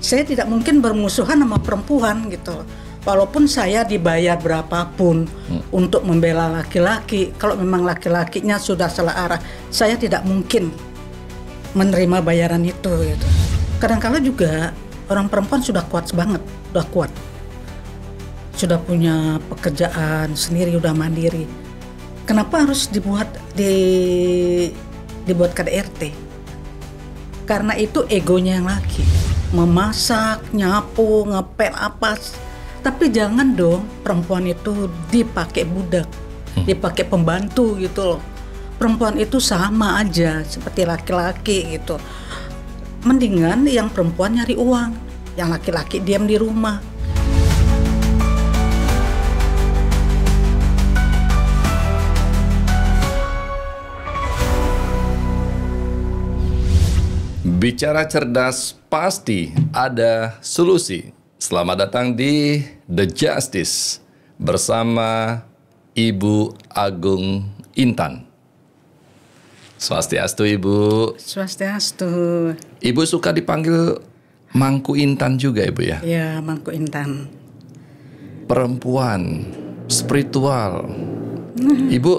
saya tidak mungkin bermusuhan sama perempuan gitu. Walaupun saya dibayar berapapun untuk membela laki-laki, kalau memang laki-lakinya sudah salah arah, saya tidak mungkin menerima bayaran itu gitu. Kadang-kala juga orang perempuan sudah kuat banget, sudah kuat. Sudah punya pekerjaan sendiri, udah mandiri. Kenapa harus dibuat KDRT? Karena itu egonya yang laki. Memasak, nyapu, ngepel apa. Tapi jangan dong perempuan itu dipakai budak, dipakai pembantu gitu loh. Perempuan itu sama aja seperti laki-laki gitu. Mendingan yang perempuan nyari uang, yang laki-laki diam di rumah. Bicara cerdas pasti ada solusi. Selamat datang di The Justice bersama Ibu Agung Intan. Swastiastu, Ibu. Swastiastu. Ibu suka dipanggil Mangku Intan juga, Ibu ya? Ya, Mangku Intan. Perempuan, spiritual. Ibu,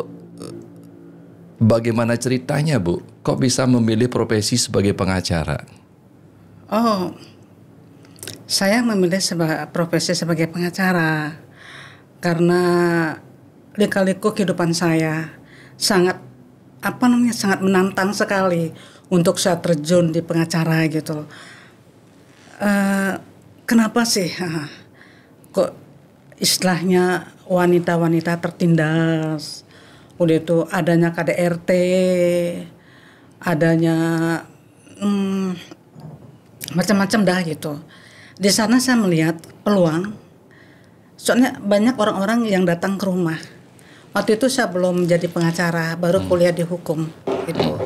bagaimana ceritanya, Bu? Kok bisa memilih profesi sebagai pengacara? Oh, saya memilih profesi sebagai pengacara karena lika-liku kehidupan saya sangat sangat menantang sekali untuk saya terjun di pengacara gitu. Kenapa sih kok istilahnya wanita-wanita tertindas? Udah itu adanya KDRT, adanya macam-macam dah gitu. Di sana saya melihat peluang, soalnya banyak orang-orang yang datang ke rumah. Waktu itu saya belum jadi pengacara, baru kuliah di hukum gitu.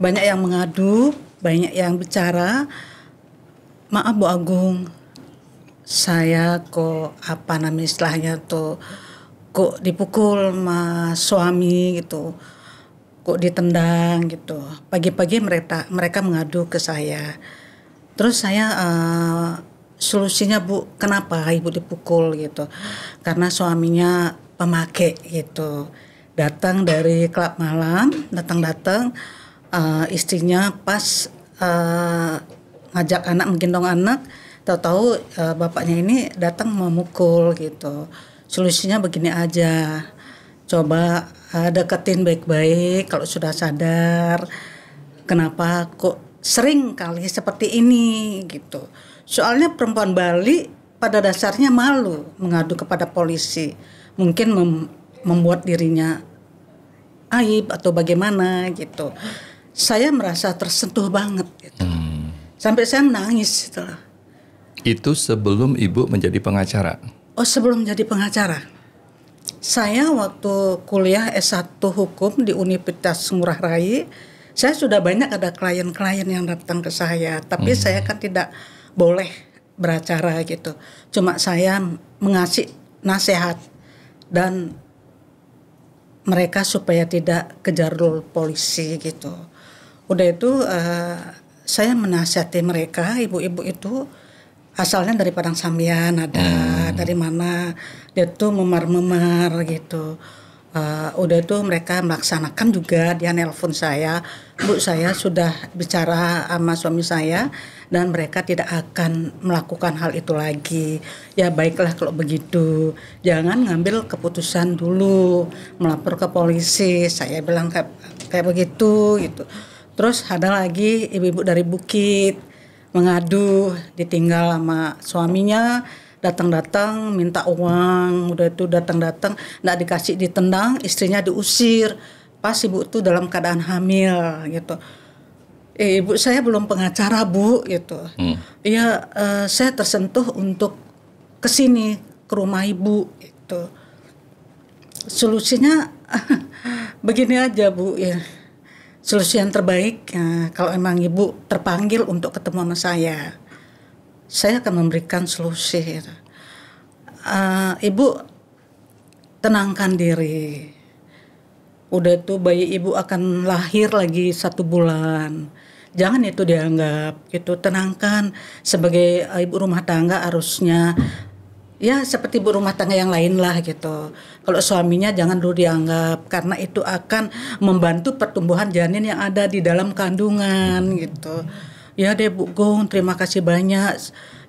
Banyak yang mengadu, banyak yang bicara, maaf Bu Agung, saya kok istilahnya tuh, kok dipukul sama suami gitu, kok ditendang gitu. Pagi-pagi mereka mengadu ke saya. Terus saya solusinya, Bu, kenapa Ibu dipukul gitu? Karena suaminya pemakai gitu. Datang dari klub malam, datang istrinya pas ngajak anak, menggendong anak, tahu-tahu bapaknya ini datang memukul gitu. Solusinya begini aja, coba deketin baik-baik kalau sudah sadar. Kenapa kok sering kali seperti ini gitu. Soalnya perempuan Bali pada dasarnya malu mengadu kepada polisi. Mungkin membuat dirinya aib atau bagaimana gitu. Saya merasa tersentuh banget gitu. Sampai saya menangis gitu. Itu sebelum Ibu menjadi pengacara? Oh, sebelum jadi pengacara. Saya waktu kuliah S1 Hukum di Universitas Ngurah Rai, saya sudah banyak ada klien-klien yang datang ke saya. Tapi saya kan tidak boleh beracara gitu. Cuma saya mengasih nasihat dan mereka supaya tidak kejar polisi gitu. Udah itu saya menasihati mereka, ibu-ibu itu asalnya dari Padang Sambian, ada dari mana, dia tuh memar-memar gitu. Udah itu mereka melaksanakan juga, dia nelpon saya, Bu, saya sudah bicara sama suami saya dan mereka tidak akan melakukan hal itu lagi. Ya baiklah kalau begitu, jangan ngambil keputusan dulu, melapor ke polisi. Saya bilang kayak begitu gitu. Terus ada lagi ibu-ibu dari Bukit mengadu, ditinggal sama suaminya, datang-datang minta uang, udah itu datang-datang nggak dikasih, ditendang, istrinya diusir. Pas ibu itu dalam keadaan hamil gitu. Ibu saya belum pengacara, Bu gitu. Iya, saya tersentuh untuk kesini ke rumah ibu gitu. Solusinya begini aja, Bu ya. Solusi yang terbaik kalau emang ibu terpanggil untuk ketemu sama saya akan memberikan solusi. Ibu tenangkan diri. Udah itu bayi ibu akan lahir lagi 1 bulan. jangan itu dianggap gitu. Tenangkan, sebagai ibu rumah tangga harusnya ya seperti ibu rumah tangga yang lain lah gitu. Kalau suaminya jangan dulu dianggap, karena itu akan membantu pertumbuhan janin yang ada di dalam kandungan gitu. Ya deh Bu Gung, terima kasih banyak.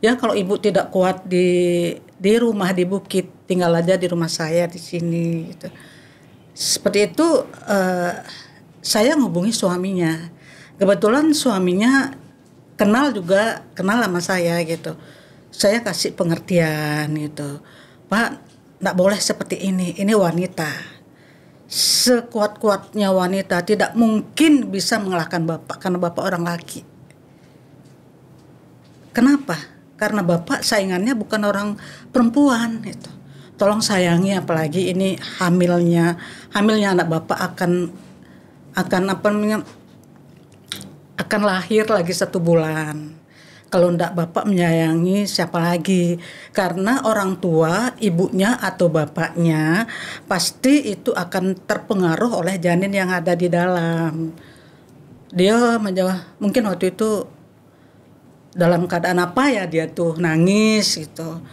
Ya kalau ibu tidak kuat di rumah di bukit, tinggal aja di rumah saya di sini gitu. Seperti itu saya ngubungi suaminya. Kebetulan suaminya kenal sama saya gitu. Saya kasih pengertian gitu. Pak, enggak boleh seperti ini wanita. Sekuat-kuatnya wanita tidak mungkin bisa mengalahkan Bapak karena Bapak orang laki. Kenapa? Karena Bapak saingannya bukan orang perempuan gitu. Tolong sayangi, apalagi ini hamilnya anak Bapak akan akan lahir lagi 1 bulan. Kalau ndak Bapak menyayangi, siapa lagi? Karena orang tua, ibunya atau bapaknya pasti itu akan terpengaruh oleh janin yang ada di dalam. Dia menjawab, mungkin waktu itu dalam keadaan apa ya, dia tuh nangis gitu.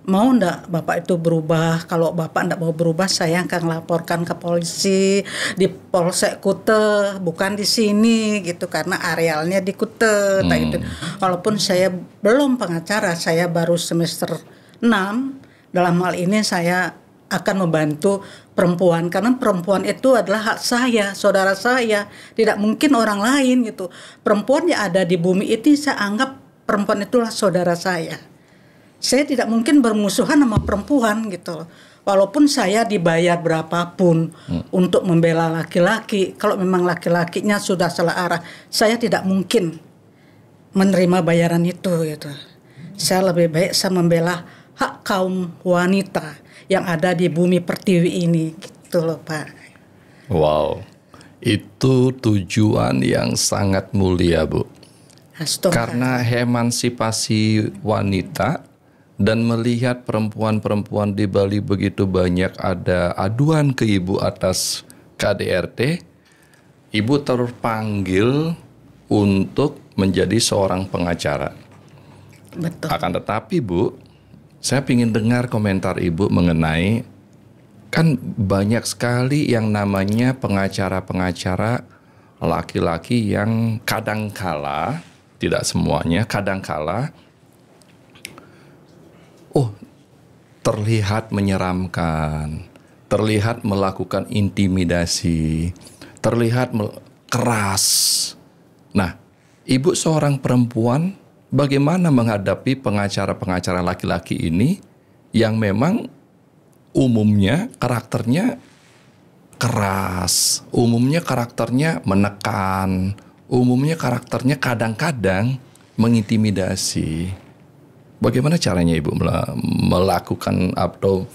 Mau ndak Bapak itu berubah? Kalau Bapak ndak mau berubah, saya akan laporkan ke polisi di Polsek Kute, bukan di sini gitu, karena arealnya di Kute. Gitu. Walaupun saya belum pengacara, saya baru semester 6. Dalam hal ini saya akan membantu perempuan, karena perempuan itu adalah hak saya, saudara saya, tidak mungkin orang lain gitu. Perempuan yang ada di bumi itu saya anggap perempuan itulah saudara saya. Saya tidak mungkin bermusuhan sama perempuan gitu. Walaupun saya dibayar berapapun untuk membela laki-laki, kalau memang laki-lakinya sudah salah arah, saya tidak mungkin menerima bayaran itu gitu. Saya lebih baik saya membela hak kaum wanita yang ada di bumi pertiwi ini gitu loh Pak. Wow, itu tujuan yang sangat mulia Bu. Karena emansipasi wanita dan melihat perempuan-perempuan di Bali begitu banyak ada aduan ke Ibu atas KDRT, Ibu terpanggil untuk menjadi seorang pengacara. Betul. Akan tetapi Bu, saya ingin dengar komentar Ibu mengenai, kan banyak sekali yang namanya pengacara-pengacara laki-laki yang kadangkala, tidak semuanya, kadangkala terlihat menyeramkan, terlihat melakukan intimidasi, terlihat keras. Nah, Ibu seorang perempuan, bagaimana menghadapi pengacara-pengacara laki-laki ini yang memang umumnya karakternya keras, umumnya karakternya menekan, umumnya karakternya kadang-kadang mengintimidasi. Bagaimana caranya Ibu melakukan atau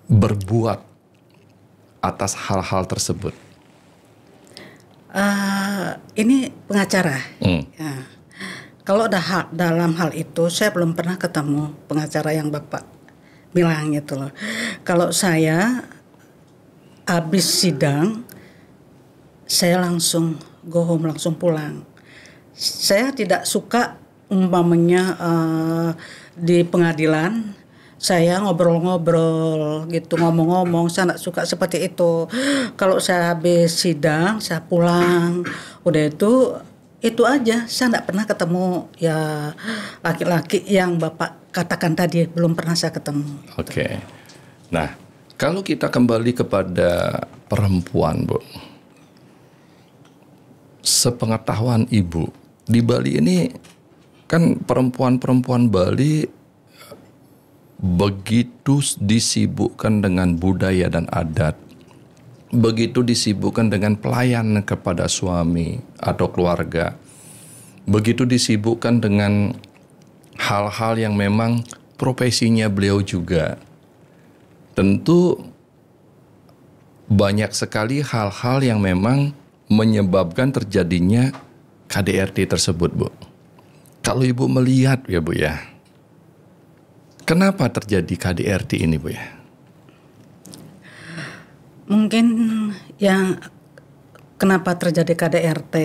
berbuat atas hal-hal tersebut? Ini pengacara. Ya. Kalau dalam hal itu saya belum pernah ketemu pengacara yang Bapak bilang gitu loh. Kalau saya habis sidang, saya langsung go home, langsung pulang. Saya tidak suka umpamanya di pengadilan saya ngobrol-ngobrol gitu, ngomong-ngomong, saya nggak suka seperti itu. Kalau saya habis sidang, saya pulang, udah itu aja. Saya nggak pernah ketemu ya laki-laki yang Bapak katakan tadi, belum pernah saya ketemu. Oke. Nah, kalau kita kembali kepada perempuan, Bu, sepengetahuan Ibu, di Bali ini kan perempuan-perempuan Bali begitu disibukkan dengan budaya dan adat, begitu disibukkan dengan pelayanan kepada suami atau keluarga, begitu disibukkan dengan hal-hal yang memang profesinya beliau juga. Tentu banyak sekali hal-hal yang memang menyebabkan terjadinya KDRT tersebut, Bu. Kalau Ibu melihat ya Bu ya, kenapa terjadi KDRT ini Bu ya? Mungkin yang kenapa terjadi KDRT,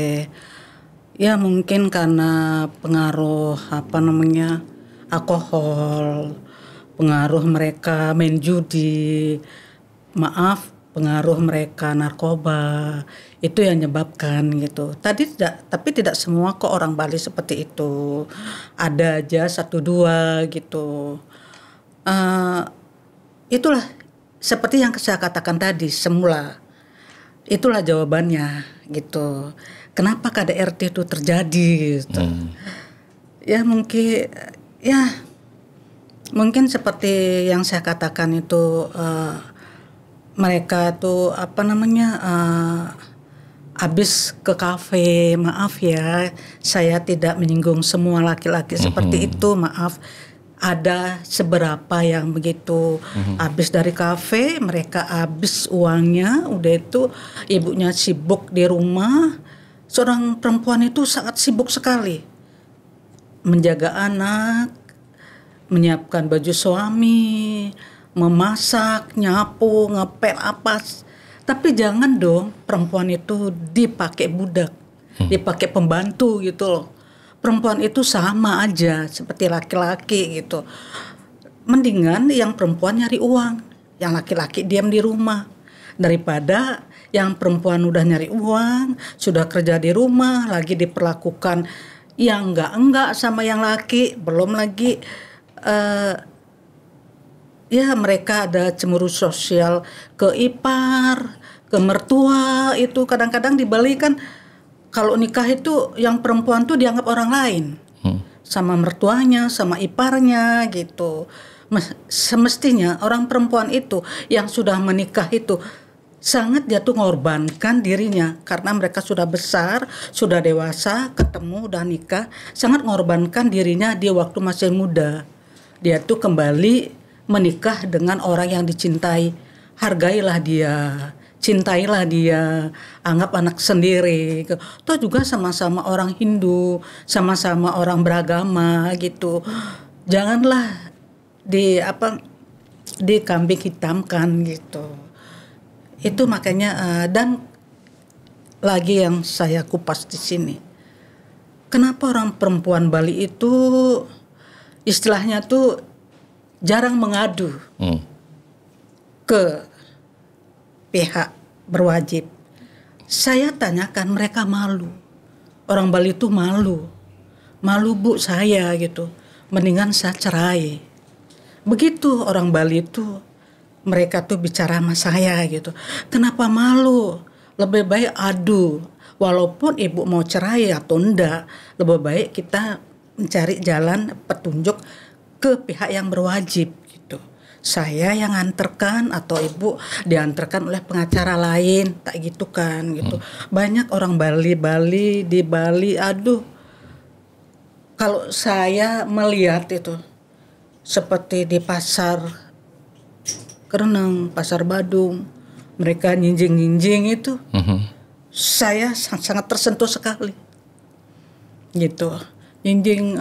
Ya mungkin karena pengaruh alkohol, pengaruh mereka main judi, pengaruh mereka narkoba, itu yang menyebabkan gitu. Tapi tidak semua kok orang Bali seperti itu. Ada aja satu dua gitu. Itulah seperti yang saya katakan tadi semula. Itulah jawabannya gitu. Kenapa KDRT itu terjadi gitu. Ya mungkin seperti yang saya katakan itu, mereka tuh habis ke kafe, maaf ya, saya tidak menyinggung semua laki-laki seperti itu, maaf. Ada seberapa yang begitu, habis dari kafe, mereka habis uangnya, udah itu ibunya sibuk di rumah. Seorang perempuan itu sangat sibuk sekali menjaga anak, menyiapkan baju suami, memasak, nyapu, ngepel apa. Tapi jangan dong perempuan itu dipakai budak, dipakai pembantu gitu loh. Perempuan itu sama aja seperti laki-laki gitu. Mendingan yang perempuan nyari uang, yang laki-laki diam di rumah. Daripada yang perempuan udah nyari uang, sudah kerja di rumah, lagi diperlakukan yang enggak sama yang laki, belum lagi ya mereka ada cemburu sosial ke ipar, ke mertua. Itu kadang-kadang di Bali kan kalau nikah itu yang perempuan tuh dianggap orang lain, sama mertuanya, sama iparnya gitu. Semestinya orang perempuan itu yang sudah menikah itu sangat jatuh mengorbankan dirinya karena mereka sudah besar, sudah dewasa, ketemu dan nikah, sangat mengorbankan dirinya di waktu masih muda. Dia tuh kembali menikah dengan orang yang dicintai. Hargailah dia, cintailah dia, anggap anak sendiri. Toh juga sama-sama orang Hindu, sama-sama orang beragama gitu. Janganlah dikambing hitamkan gitu. Itu makanya dan lagi yang saya kupas di sini. Kenapa orang perempuan Bali itu istilahnya tuh jarang mengadu ke pihak berwajib. Saya tanyakan, mereka malu. Orang Bali itu malu. Malu bu saya gitu. Mendingan saya cerai. Begitu orang Bali itu, mereka tuh bicara sama saya gitu. Kenapa malu? Lebih baik adu. Walaupun ibu mau cerai atau enggak, lebih baik kita mencari jalan petunjuk ke pihak yang berwajib gitu. Saya yang antarkan atau ibu diantarkan oleh pengacara lain, tak gitu kan gitu. Banyak orang Bali di Bali, aduh. Kalau saya melihat itu seperti di pasar Kereneng, pasar Badung, mereka nyinjing-nyinjing itu, saya sangat tersentuh sekali, gitu. Nyinjing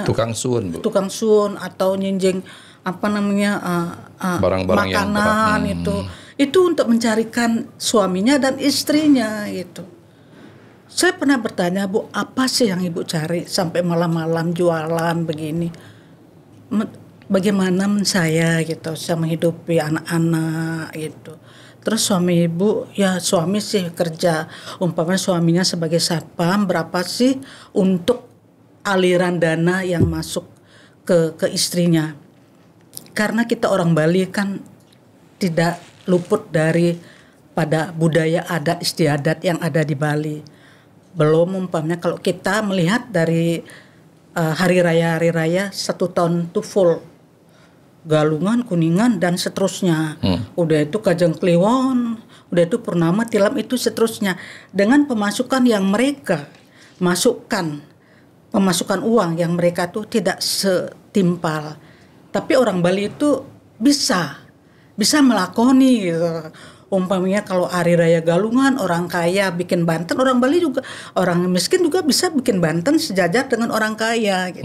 tukang sun, Bu. Tukang sun atau nyinjing barang-barang makanan yang itu untuk mencarikan suaminya dan istrinya gitu. Saya pernah bertanya, Bu, apa sih yang ibu cari sampai malam-malam jualan begini? Bagaimana saya gitu, saya menghidupi anak-anak gitu. Terus suami ibu, ya suami sih kerja, umpamanya suaminya sebagai satpam, berapa sih untuk aliran dana yang masuk ke istrinya. Karena kita orang Bali kan tidak luput dari pada budaya adat istiadat yang ada di Bali. Belum umpamanya kalau kita melihat dari hari raya 1 tahun itu full. Galungan, Kuningan dan seterusnya. Udah itu Kajang Kliwon, udah itu Purnama, Tilam itu seterusnya. Dengan pemasukan yang mereka masukkan, pemasukan uang yang mereka tuh tidak setimpal. Tapi orang Bali itu bisa melakoni gitu. Umpamanya kalau hari raya Galungan, orang kaya bikin banten, orang Bali juga, orang miskin juga bisa bikin banten sejajar dengan orang kaya gitu.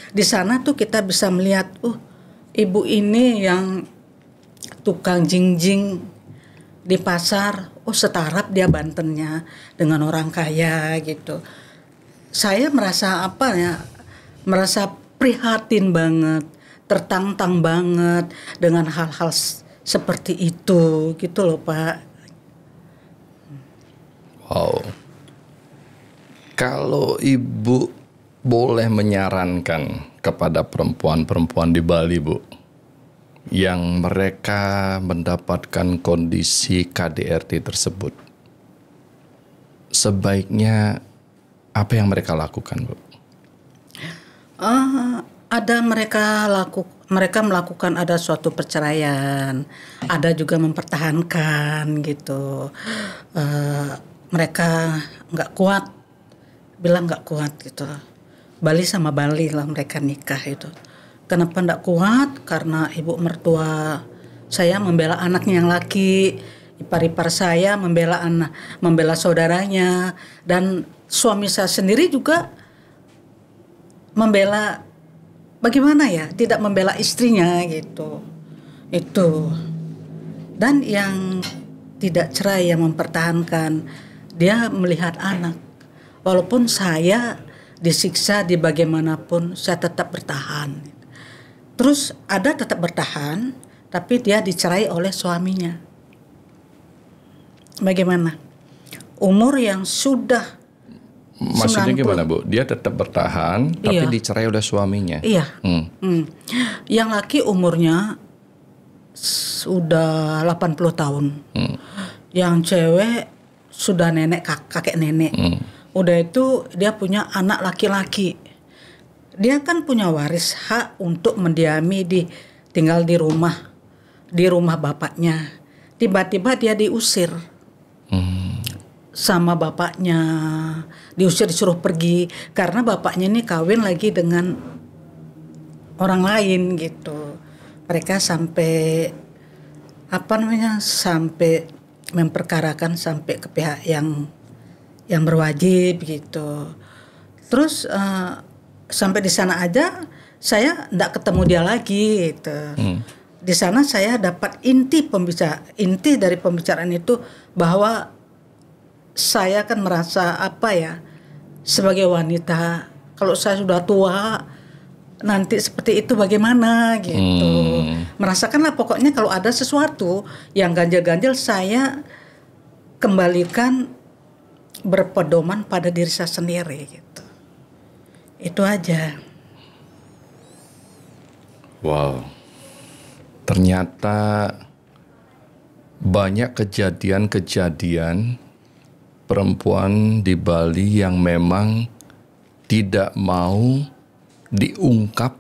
Di sana tuh kita bisa melihat, ibu ini yang tukang jingjing di pasar, setarap dia bantennya dengan orang kaya gitu. saya merasa apa ya, merasa prihatin banget, tertantang banget dengan hal-hal seperti itu gitu loh Pak. Wow. Kalau Ibu boleh menyarankan kepada perempuan-perempuan di Bali, Bu, yang mereka mendapatkan kondisi KDRT tersebut, sebaiknya apa yang mereka lakukan, Bu? Ada mereka melakukan ada suatu perceraian, ada juga mempertahankan gitu. Mereka nggak kuat, bilang nggak kuat gitu. Bali sama Bali lah mereka nikah itu. Kenapa nggak kuat? Karena ibu mertua saya membela anaknya yang laki, ipar-ipar saya membela saudaranya, dan suami saya sendiri juga membela, bagaimana ya, tidak membela istrinya gitu. Itu. Dan yang tidak cerai, yang mempertahankan, dia melihat anak. Walaupun saya disiksa di bagaimanapun, saya tetap bertahan. Terus ada tetap bertahan, tapi dia dicerai oleh suaminya. Bagaimana? Umur yang sudah Maksudnya 90. gimana, Bu? Dia tetap bertahan, tapi Iya. dicerai oleh suaminya. Iya. Yang laki umurnya sudah 80 tahun. Yang cewek sudah kakek nenek. Udah itu dia punya anak laki-laki. Dia kan punya waris hak untuk mendiami tinggal di rumah bapaknya. Tiba-tiba dia diusir sama bapaknya, disuruh pergi karena bapaknya ini kawin lagi dengan orang lain gitu. Mereka sampai sampai memperkarakan sampai ke pihak yang berwajib gitu. Terus sampai di sana aja saya enggak ketemu dia lagi gitu. Di sana saya dapat inti dari pembicaraan itu bahwa saya kan merasa sebagai wanita, kalau saya sudah tua nanti seperti itu bagaimana gitu. Merasakanlah pokoknya kalau ada sesuatu yang ganjil-ganjil, saya kembalikan berpedoman pada diri saya sendiri gitu. Itu aja. Wow. Ternyata banyak kejadian-kejadian perempuan di Bali yang memang tidak mau diungkap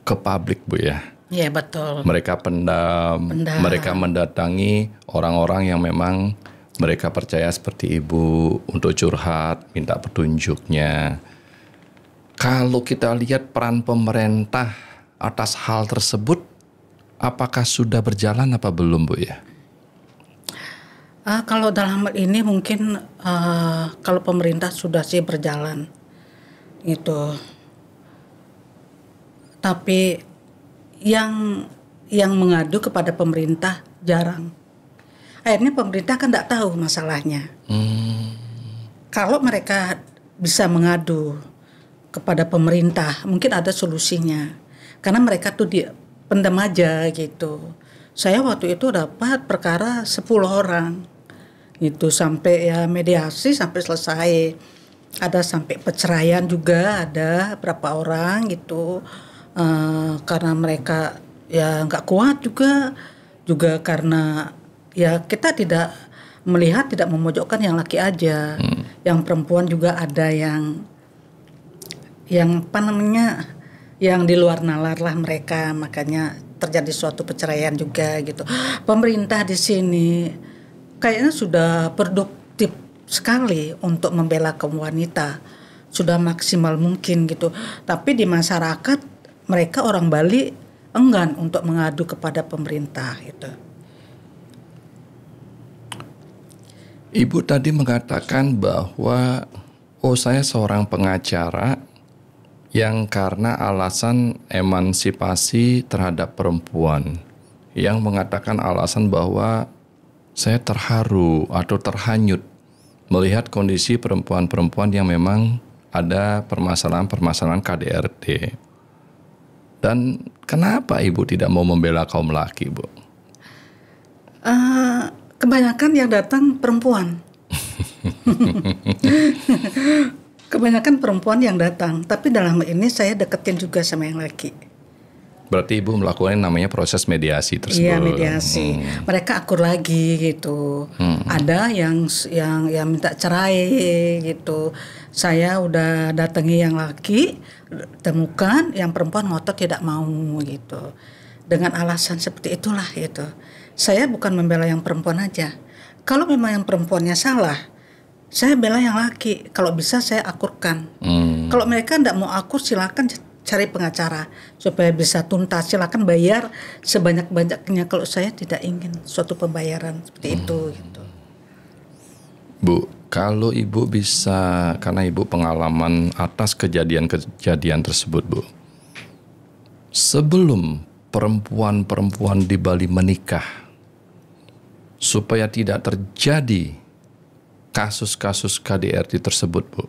ke publik, Bu ya. Iya betul. Mereka pendam, mereka mendatangi orang-orang yang memang mereka percaya seperti Ibu untuk curhat, minta petunjuknya. Kalau kita lihat peran pemerintah atas hal tersebut, apakah sudah berjalan apa belum, Bu ya? Kalau dalam hal ini mungkin kalau pemerintah sudah sih berjalan gitu. Tapi yang mengadu kepada pemerintah jarang. Akhirnya pemerintah kan tidak tahu masalahnya. Kalau mereka bisa mengadu kepada pemerintah, mungkin ada solusinya. Karena mereka tuh pendam aja gitu. Saya waktu itu dapat perkara 10 orang. Itu sampai ya mediasi sampai selesai. Ada sampai perceraian juga, ada berapa orang gitu. Karena mereka ya nggak kuat juga karena ya kita tidak melihat, tidak memojokkan yang laki aja, yang perempuan juga ada yang yang di luar nalar lah mereka, makanya terjadi suatu perceraian juga gitu. Pemerintah di sini kayaknya sudah produktif sekali untuk membela kaum wanita, sudah maksimal mungkin gitu. Tapi di masyarakat mereka orang Bali enggan untuk mengadu kepada pemerintah gitu. Ibu tadi mengatakan bahwa saya seorang pengacara yang karena alasan emansipasi terhadap perempuan, yang mengatakan alasan bahwa saya terharu atau terhanyut melihat kondisi perempuan-perempuan yang memang ada permasalahan-permasalahan KDRT. Dan kenapa Ibu tidak mau membela kaum laki, Bu? Kebanyakan yang datang perempuan. Kebanyakan perempuan yang datang, tapi dalam ini saya deketin juga sama yang laki. Berarti Ibu melakukan namanya proses mediasi tersebut. Iya, mediasi. Mereka akur lagi gitu. Ada yang minta cerai gitu. Saya udah datangi yang laki, temukan, yang perempuan ngotot tidak mau gitu. Dengan alasan seperti itulah gitu. Saya bukan membela yang perempuan aja. Kalau memang yang perempuannya salah, saya bela yang laki. Kalau bisa saya akurkan. Kalau mereka tidak mau akur, silakan cari pengacara supaya bisa tuntas. Silakan bayar sebanyak-banyaknya. Kalau saya tidak ingin suatu pembayaran seperti itu gitu. Bu, kalau Ibu bisa, karena Ibu pengalaman atas kejadian-kejadian tersebut, Bu. Sebelum perempuan-perempuan di Bali menikah, supaya tidak terjadi kasus-kasus KDRT tersebut, Bu,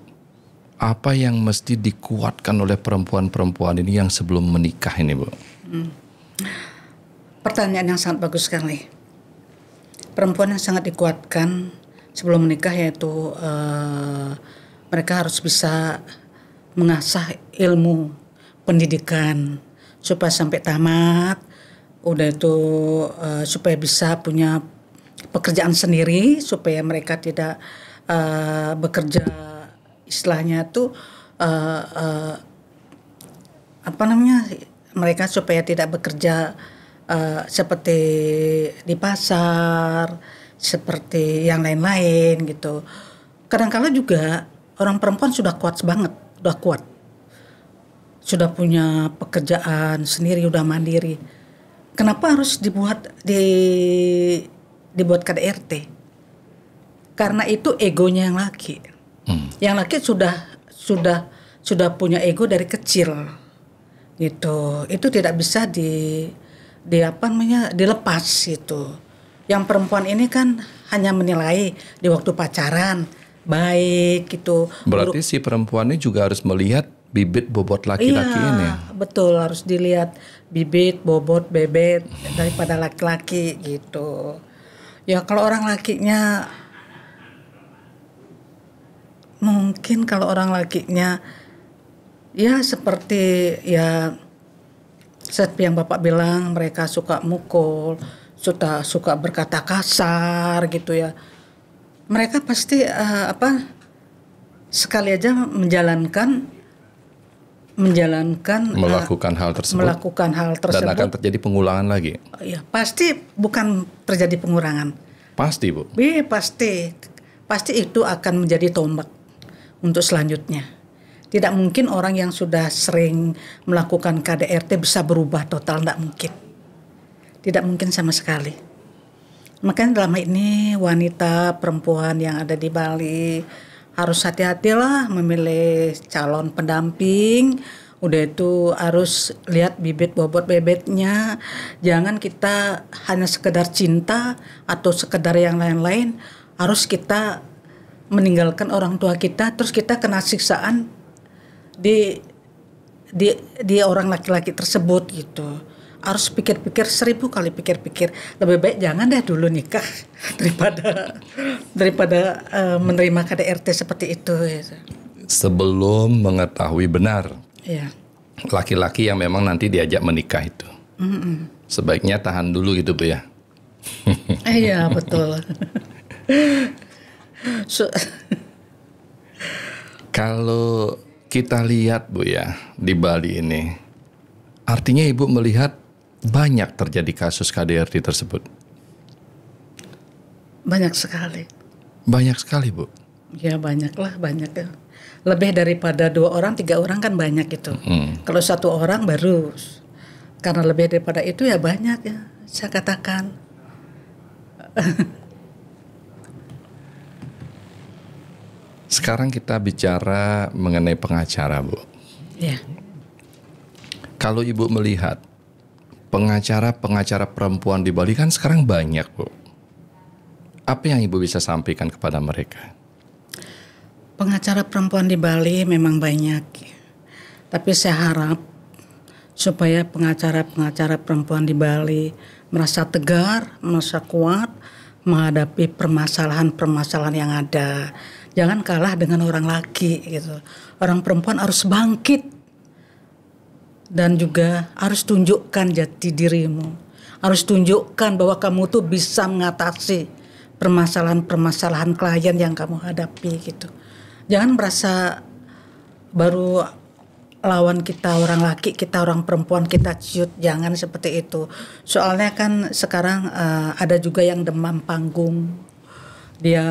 apa yang mesti dikuatkan oleh perempuan-perempuan ini yang sebelum menikah ini, Bu? Pertanyaan yang sangat bagus sekali. Perempuan yang sangat dikuatkan sebelum menikah yaitu mereka harus bisa mengasah ilmu pendidikan supaya sampai tamat. Udah itu supaya bisa punya pekerjaan sendiri, supaya mereka tidak bekerja istilahnya tuh mereka supaya tidak bekerja seperti di pasar, seperti yang lain-lain gitu. Kadang-kala juga orang perempuan sudah kuat banget, sudah punya pekerjaan sendiri, udah mandiri. Kenapa harus dibuat KDRT? Karena itu egonya yang laki. Yang laki sudah punya ego dari kecil, gitu. Itu tidak bisa dilepas gitu. Yang perempuan ini kan hanya menilai di waktu pacaran baik gitu. Berarti si perempuan ini juga harus melihat bibit bobot laki-laki ini. Iya, betul, harus dilihat bibit, bobot, bebet daripada laki-laki gitu. Ya kalau orang lakinya mungkin kalau orang lakinya ya seperti yang Bapak bilang, mereka suka mukul, suka berkata kasar gitu ya. Mereka pasti sekali aja melakukan hal tersebut dan akan terjadi pengulangan lagi. Ya, pasti bukan terjadi pengurangan. Pasti, Bu. Pasti itu akan menjadi tombak untuk selanjutnya. Tidak mungkin orang yang sudah sering melakukan KDRT bisa berubah total, tidak mungkin. Tidak mungkin sama sekali. Makanya dalam ini wanita, perempuan yang ada di Bali harus hati-hatilah memilih calon pendamping. Udah itu harus lihat bibit bobot bebetnya. Jangan kita hanya sekedar cinta atau sekedar yang lain-lain. Harus kita meninggalkan orang tua kita, terus kita kena siksaan di orang laki-laki tersebut gitu. Harus pikir-pikir 1000 kali pikir-pikir. Lebih baik jangan deh dulu nikah daripada menerima KDRT seperti itu gitu. Sebelum mengetahui benar, iya, laki-laki yang memang nanti diajak menikah itu, sebaiknya tahan dulu gitu, Bu ya. Iya, betul. Kalau kita lihat, Bu ya, di Bali ini, artinya Ibu melihat banyak terjadi kasus KDRT tersebut. Banyak sekali. Banyak sekali, Bu. Ya banyak ya. Lebih daripada 2 orang, 3 orang kan banyak itu. Kalau 1 orang baru. Karena lebih daripada itu ya banyak ya, saya katakan. Sekarang kita bicara mengenai pengacara, Bu. Ya. Kalau Ibu melihat pengacara perempuan di Bali kan sekarang banyak, Bu. Apa yang Ibu bisa sampaikan kepada mereka? Pengacara perempuan di Bali memang banyak, tapi saya harap supaya pengacara-pengacara perempuan di Bali merasa tegar, merasa kuat menghadapi permasalahan-permasalahan yang ada. Jangan kalah dengan orang laki gitu. Orang perempuan harus bangkit dan juga harus tunjukkan jati dirimu. Harus tunjukkan bahwa kamu tuh bisa mengatasi permasalahan-permasalahan klien yang kamu hadapi gitu. Jangan merasa baru lawan kita orang laki, kita orang perempuan, kita ciut. Jangan seperti itu. Soalnya kan sekarang ada juga yang demam panggung. Dia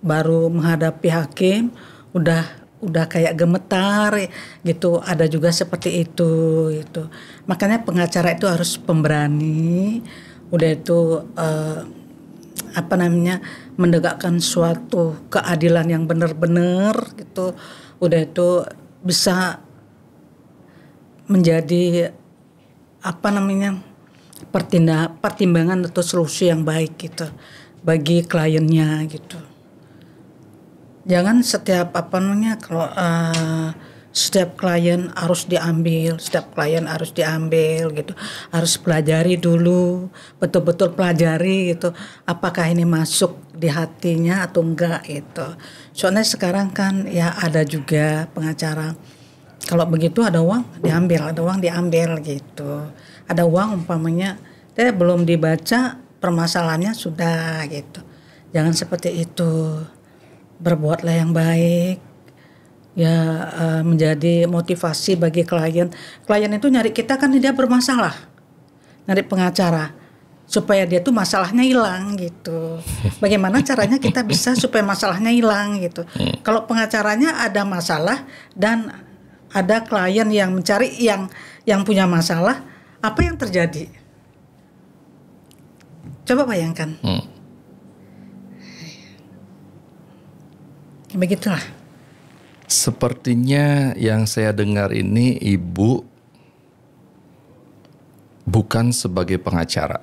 baru menghadapi hakim, udah kayak gemetar gitu. Ada juga seperti itu gitu. Makanya pengacara itu harus pemberani. Udah itu menegakkan suatu keadilan yang benar-benar gitu. Udah itu bisa menjadi pertimbangan atau solusi yang baik gitu bagi kliennya gitu. Jangan setiap setiap klien harus diambil gitu. Harus pelajari dulu, betul-betul pelajari gitu. Apakah ini masuk di hatinya atau enggak gitu. Soalnya sekarang kan ya ada juga pengacara, kalau begitu ada uang diambil gitu. Ada uang umpamanya belum dibaca permasalahannya sudah gitu. Jangan seperti itu. Berbuatlah yang baik. Ya menjadi motivasi bagi klien. Klien itu nyari kita kan dia bermasalah. Nyari pengacara supaya dia tuh masalahnya hilang gitu. Bagaimana caranya kita bisa supaya masalahnya hilang gitu. Kalau pengacaranya ada masalah dan ada klien yang mencari yang punya masalah, apa yang terjadi? Coba bayangkan. Begitulah. Sepertinya yang saya dengar ini Ibu bukan sebagai pengacara,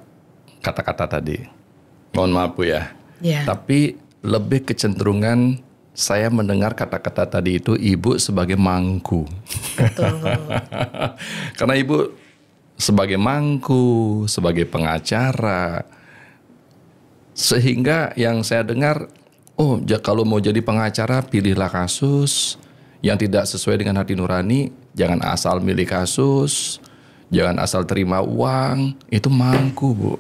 kata-kata tadi. Mohon maaf Bu ya. Yeah. Tapi lebih kecenderungan saya mendengar kata-kata tadi itu Ibu sebagai mangku. Betul. Karena Ibu sebagai mangku, sebagai pengacara. Sehingga yang saya dengar, kalau mau jadi pengacara pilihlah kasus yang tidak sesuai dengan hati nurani, jangan asal milih kasus, jangan asal terima uang, itu mangku Bu.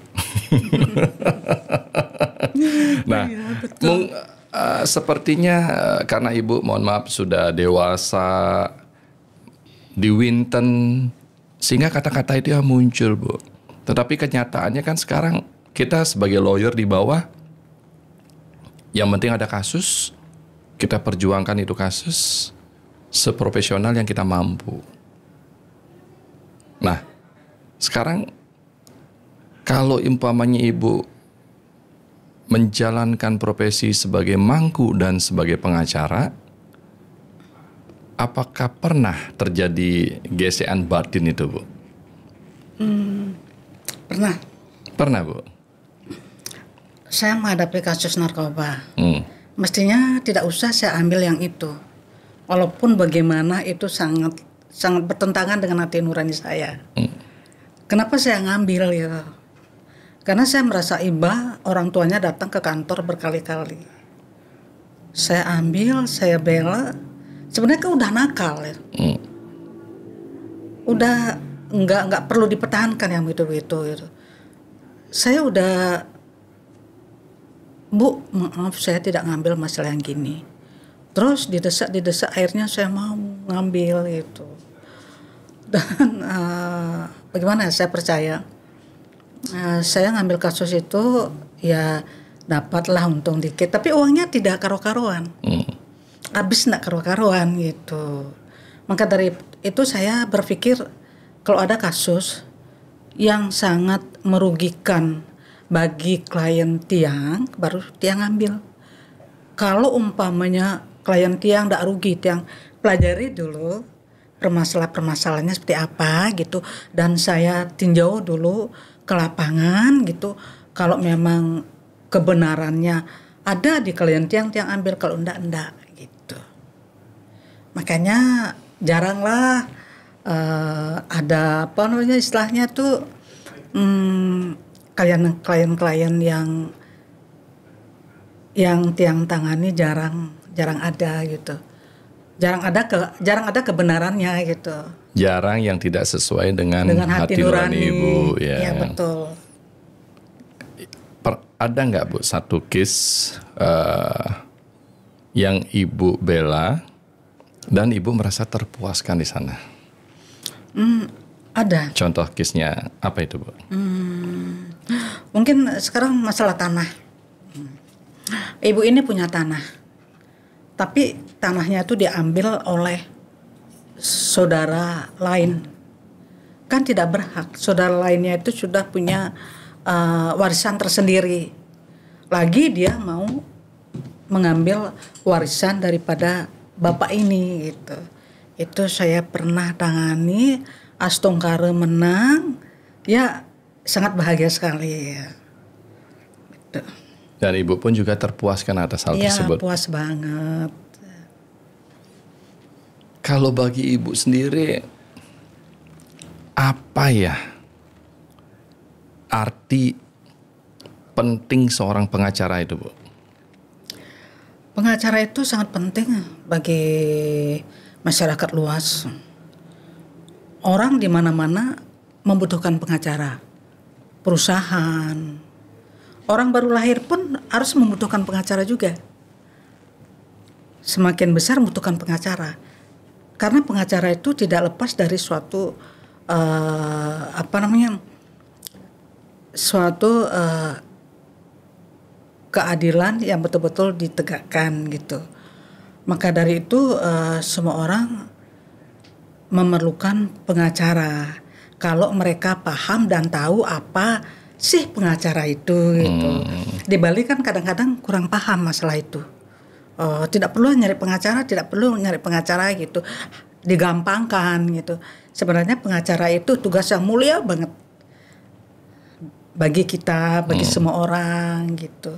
Nah, sepertinya karena Ibu mohon maaf sudah dewasa di Winton, sehingga kata-kata itu yang muncul Bu. Tetapi kenyataannya kan sekarang kita sebagai lawyer di bawah, yang penting ada kasus, kita perjuangkan itu kasus seprofesional yang kita mampu. Nah, sekarang kalau umpamanya Ibu menjalankan profesi sebagai mangku dan sebagai pengacara, apakah pernah terjadi gesekan batin itu Bu? Pernah. Pernah Bu? Saya menghadapi kasus narkoba. Mestinya tidak usah saya ambil yang itu. Walaupun bagaimana itu sangat bertentangan dengan hati nurani saya. Kenapa saya ngambil ya? Karena saya merasa iba, orang tuanya datang ke kantor berkali-kali. Saya ambil, saya bela. Sebenarnya kan udah nakal ya. Udah nggak perlu dipertahankan yang itu. Saya udah, Bu, maaf saya tidak ngambil masalah yang gini. Terus didesak akhirnya saya mau ngambil itu. Dan bagaimana saya percaya, saya ngambil kasus itu ya dapatlah untung dikit, tapi uangnya tidak karu-karuan. Habis enggak karu-karuan gitu. Maka dari itu saya berpikir kalau ada kasus yang sangat merugikan bagi klien Tiang, baru Tiang ambil. Kalau umpamanya klien Tiang tidak rugi, Tiang pelajari dulu permasalahannya seperti apa gitu, dan saya tinjau dulu ke lapangan gitu. Kalau memang kebenarannya ada di klien Tiang ambil, kalau enggak gitu. Makanya jaranglah ada apa namanya istilahnya tuh klien-klien yang tiang tangani jarang ada gitu. Jarang ada kebenarannya gitu. Jarang yang tidak sesuai dengan hati nurani Ibu. Ya betul. Ada nggak Bu satu case yang Ibu bela dan Ibu merasa terpuaskan di sana? Ada. Contoh case-nya apa itu Bu? Mungkin sekarang masalah tanah. Ibu ini punya tanah, tapi tanahnya itu diambil oleh saudara lain. Kan tidak berhak. Saudara lainnya itu sudah punya warisan tersendiri. Lagi dia mau mengambil warisan daripada bapak ini gitu. Itu saya pernah tangani, Astungkare menang, ya sangat bahagia sekali ya. Gitu. Dan Ibu pun juga terpuaskan atas hal tersebut. Iya, puas banget. Kalau bagi Ibu sendiri, apa ya arti penting seorang pengacara itu, Bu? Pengacara itu sangat penting bagi masyarakat luas. Orang di mana-mana membutuhkan pengacara. Perusahaan, orang baru lahir pun harus membutuhkan pengacara juga. Semakin besar membutuhkan pengacara. Karena pengacara itu tidak lepas dari suatu keadilan yang betul-betul ditegakkan gitu. Maka dari itu semua orang memerlukan pengacara. Kalau mereka paham dan tahu apa sih pengacara itu gitu. Di Bali kan kadang-kadang kurang paham masalah itu. Tidak perlu nyari pengacara gitu. Digampangkan gitu. Sebenarnya pengacara itu tugas yang mulia banget bagi kita, bagi semua orang gitu.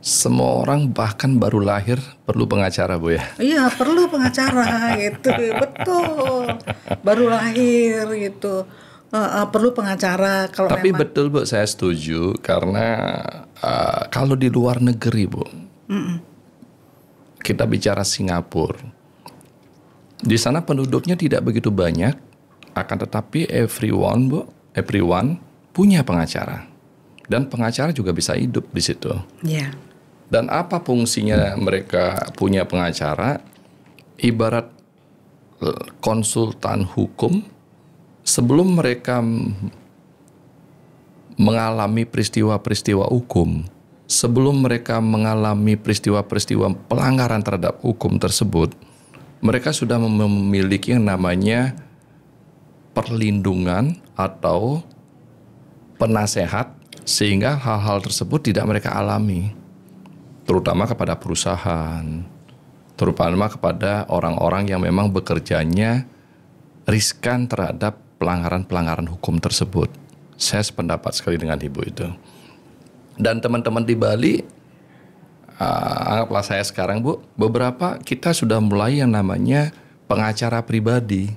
Semua orang bahkan baru lahir perlu pengacara, Bu ya? Iya, perlu pengacara gitu, betul. Baru lahir gitu, perlu pengacara. Tapi betul Bu, saya setuju karena kalau di luar negeri Bu, kita bicara Singapura, di sana penduduknya tidak begitu banyak, akan tetapi everyone punya pengacara dan pengacara juga bisa hidup di situ. Iya. Dan apa fungsinya mereka punya pengacara? Ibarat konsultan hukum sebelum mereka mengalami peristiwa-peristiwa hukum, sebelum mereka mengalami peristiwa-peristiwa pelanggaran terhadap hukum tersebut, mereka sudah memiliki yang namanya perlindungan atau penasehat sehingga hal-hal tersebut tidak mereka alami. Terutama kepada perusahaan, terutama kepada orang-orang yang memang bekerjanya riskan terhadap pelanggaran-pelanggaran hukum tersebut. Saya sependapat sekali dengan Ibu itu. Dan teman-teman di Bali, anggaplah saya sekarang Bu, beberapa kita sudah mulai yang namanya pengacara pribadi.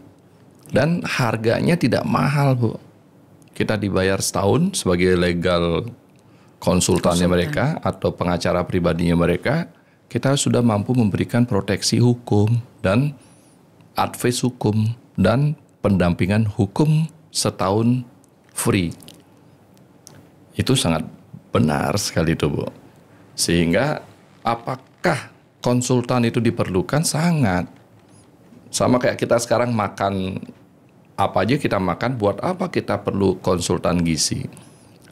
Dan harganya tidak mahal Bu. Kita dibayar setahun sebagai legal konsultannya mereka atau pengacara pribadinya mereka, kita sudah mampu memberikan proteksi hukum dan advice hukum dan pendampingan hukum setahun free. Itu sangat benar sekali itu Bu. Sehingga apakah konsultan itu diperlukan? Sangat. Sama kayak kita sekarang makan, apa aja kita makan, buat apa kita perlu konsultan gizi?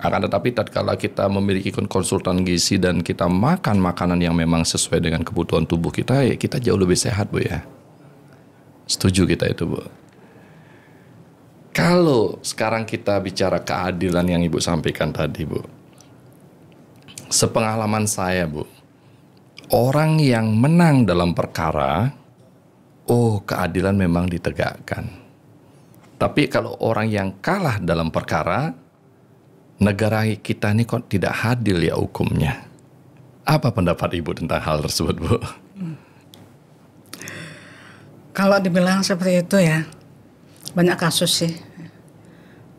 Akan tetapi tatkala kita memiliki konsultan gizi dan kita makan makanan yang memang sesuai dengan kebutuhan tubuh kita, ya kita jauh lebih sehat Bu ya. Setuju kita itu Bu. Kalau sekarang kita bicara keadilan yang Ibu sampaikan tadi Bu, sepengalaman saya Bu, orang yang menang dalam perkara, keadilan memang ditegakkan. Tapi kalau orang yang kalah dalam perkara, negara kita ini kok tidak adil ya hukumnya. Apa pendapat Ibu tentang hal tersebut Bu? Kalau dibilang seperti itu ya, banyak kasus sih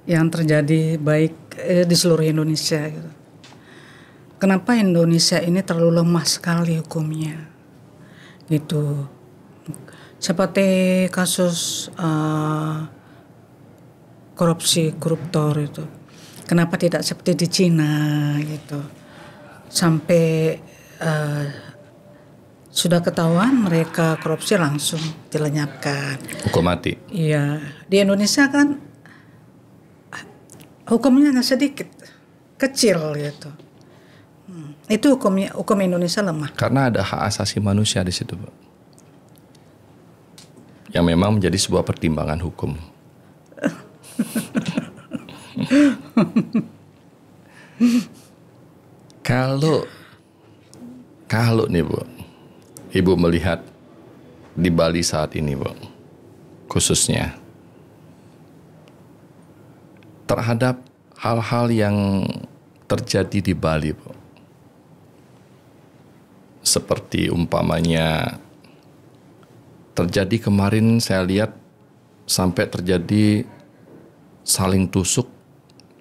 yang terjadi baik di seluruh Indonesia gitu. Kenapa Indonesia ini terlalu lemah sekali hukumnya gitu. Seperti kasus korupsi koruptor itu. Kenapa tidak seperti di Cina gitu. Sampai sudah ketahuan mereka korupsi langsung dilenyapkan. Hukum mati. Iya, di Indonesia kan hukumnya hanya sedikit, kecil gitu. Itu hukum Indonesia lemah. Karena ada hak asasi manusia di situ, Bu. Yang memang menjadi sebuah pertimbangan hukum. Kalau nih, Bu, Ibu melihat di Bali saat ini, Bu, khususnya terhadap hal-hal yang terjadi di Bali, Bu. Seperti umpamanya terjadi kemarin, saya lihat sampai terjadi saling tusuk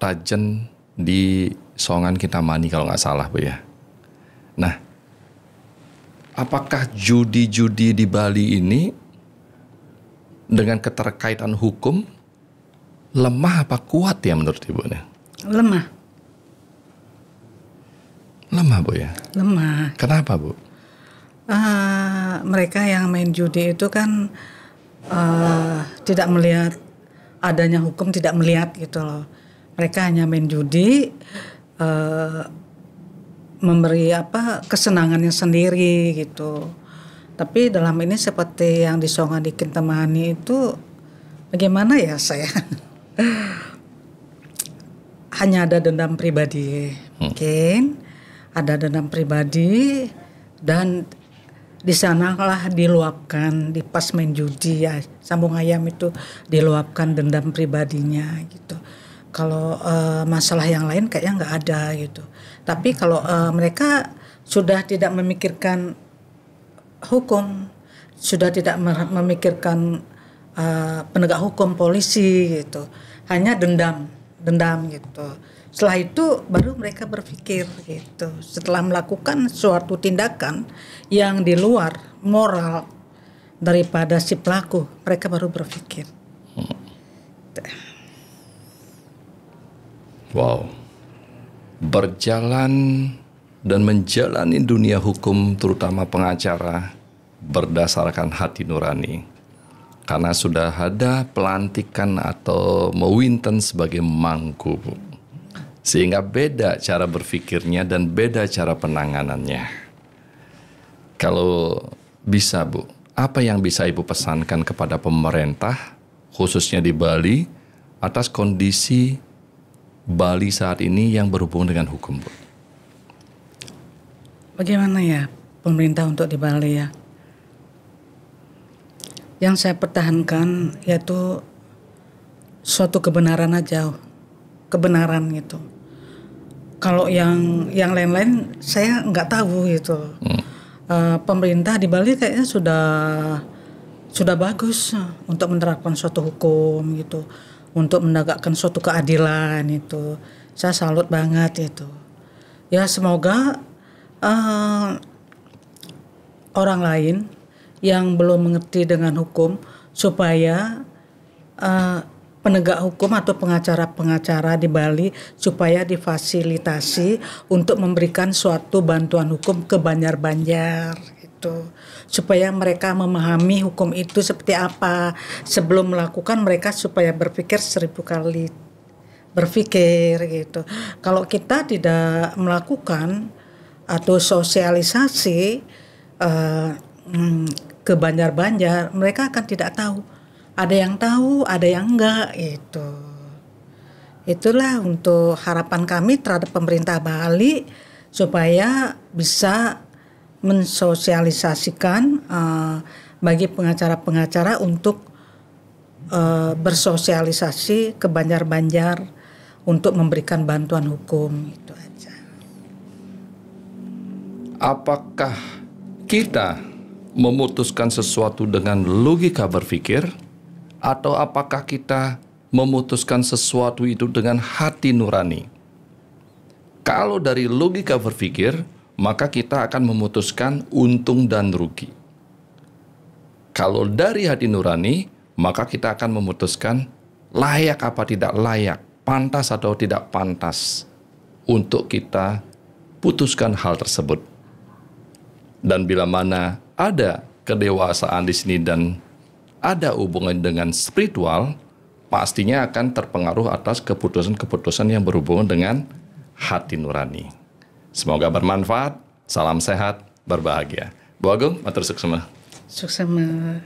tajam di Songan Kintamani kalau nggak salah, Bu ya. Nah, apakah judi-judi di Bali ini dengan keterkaitan hukum lemah apa kuat ya menurut Ibu? Lemah. Lemah, Bu ya? Lemah. Kenapa, Bu? Mereka yang main judi itu kan tidak melihat adanya hukum, tidak melihat gitu loh. Mereka hanya main judi, memberi kesenangannya sendiri gitu. Tapi dalam ini seperti yang di Songan di Kintamani itu, bagaimana ya saya? Hanya ada dendam pribadi, mungkin ada dendam pribadi, dan di sanalah diluapkan di pas main judi ya, sambung ayam itu diluapkan dendam pribadinya gitu. Kalau masalah yang lain kayaknya nggak ada gitu. Tapi kalau mereka sudah tidak memikirkan hukum, sudah tidak memikirkan penegak hukum, polisi gitu, hanya dendam gitu. Setelah itu baru mereka berpikir gitu. Setelah melakukan suatu tindakan yang di luar moral daripada si pelaku, mereka baru berpikir. Wow. Berjalan dan menjalani dunia hukum, terutama pengacara, berdasarkan hati nurani. Karena sudah ada pelantikan atau mewinten sebagai mangku, Bu. Sehingga beda cara berpikirnya dan beda cara penanganannya. Kalau bisa, Bu, apa yang bisa Ibu pesankan kepada pemerintah, khususnya di Bali, atas kondisi Bali saat ini yang berhubungan dengan hukum, Bu? Bagaimana ya pemerintah untuk di Bali ya? Yang saya pertahankan yaitu suatu kebenaran aja, kebenaran gitu. Kalau yang lain-lain saya nggak tahu gitu. Pemerintah di Bali kayaknya sudah bagus untuk menerapkan suatu hukum gitu, untuk menegakkan suatu keadilan itu. Saya salut banget itu. Ya semoga orang lain yang belum mengerti dengan hukum supaya penegak hukum atau pengacara-pengacara di Bali supaya difasilitasi untuk memberikan suatu bantuan hukum ke Banjar-Banjar gitu. Supaya mereka memahami hukum itu seperti apa. Sebelum melakukan mereka supaya berpikir 1000 kali berpikir gitu. Kalau kita tidak melakukan atau sosialisasi ke Banjar-Banjar, mereka akan tidak tahu. Ada yang tahu, ada yang enggak itu. Itulah untuk harapan kami terhadap pemerintah Bali supaya bisa mensosialisasikan bagi pengacara-pengacara untuk bersosialisasi ke Banjar-Banjar untuk memberikan bantuan hukum, itu aja. Apakah kita memutuskan sesuatu dengan logika berpikir, atau apakah kita memutuskan sesuatu itu dengan hati nurani? Kalau dari logika berpikir, maka kita akan memutuskan untung dan rugi. Kalau dari hati nurani, maka kita akan memutuskan layak apa tidak layak, pantas atau tidak pantas untuk kita putuskan hal tersebut. Dan bila mana ada kedewasaan di sini dan ada hubungan dengan spiritual, pastinya akan terpengaruh atas keputusan-keputusan yang berhubungan dengan hati nurani. Semoga bermanfaat, salam sehat, berbahagia. Bu Agung, matur suksema. Suksema.